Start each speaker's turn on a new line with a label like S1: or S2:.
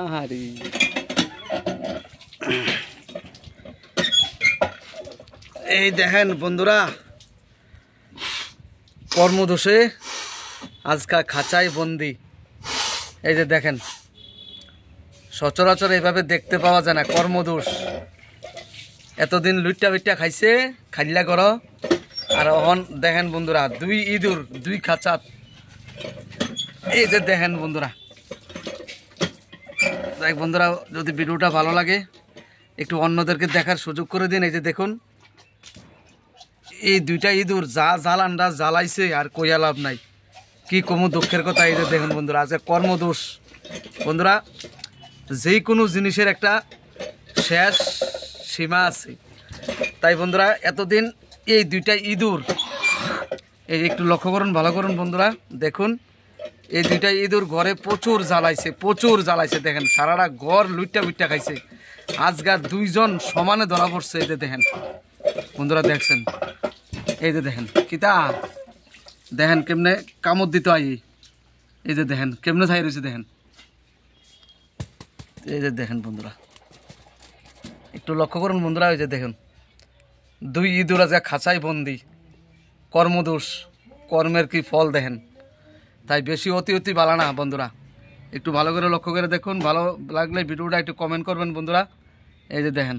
S1: আহারে এই দেখেন বন্ধুরা, কর্মদোষে আজকাল খাঁচায় বন্দি। এই যে দেখেন, সচরাচর এইভাবে দেখতে পাওয়া যায় না। কর্মদোষ এতদিন লুইটা লুইটা খাইছে, খাইলা করো। আর এখন দেখেন বন্ধুরা, দুই ইঁদুর দুই খাঁচাত। এই যে দেখেন বন্ধুরা, দেখ বন্ধুরা, যদি ভিডিওটা ভালো লাগে একটু অন্যদেরকে দেখার সুযোগ করে দিন। এই যে দেখুন, এই দুইটা ইঁদুর যা জ্বালানটা জ্বালাইছে আর কইয়া লাভ নাই, কি কমু দুঃখের কথা। এই যে দেখুন বন্ধুরা, আজকে কর্মদোষ। বন্ধুরা, যে কোনো জিনিসের একটা শেষ সীমা আছে। তাই বন্ধুরা, এতদিন এই দুইটা ইঁদুর, এই একটু লক্ষ্য করুন, ভালো করুন বন্ধুরা, দেখুন এই দুইটা ইঁদুর ঘরে প্রচুর জ্বালাইছে। দেখেন সারাটা ঘর লুইটা লুইটা খাইছে। আজকাল দুইজন সমানে ধরা পড়ছে। এই যে দেখেন বন্ধুরা, দেখছেন, এই যে দেখেন কিতা, দেখেন কেমনে কামড় দিত আই। এই যে দেখেন কেমনে ছাই রয়েছে, দেখেন। এই যে দেখেন বন্ধুরা, একটু লক্ষ্য করুন বন্ধুরা, এই যে দেখুন দুই ইঁদুর আজ খাঁচাই বন্দি। কর্মদোষ, কর্মের কি ফল দেখেন। তাই বেশি অতি ভালো না বন্ধুরা, একটু ভালো করে লক্ষ্য করে দেখুন। ভালো লাগলে ভিডিওটা একটু কমেন্ট করবেন বন্ধুরা। এই যে দেখেন।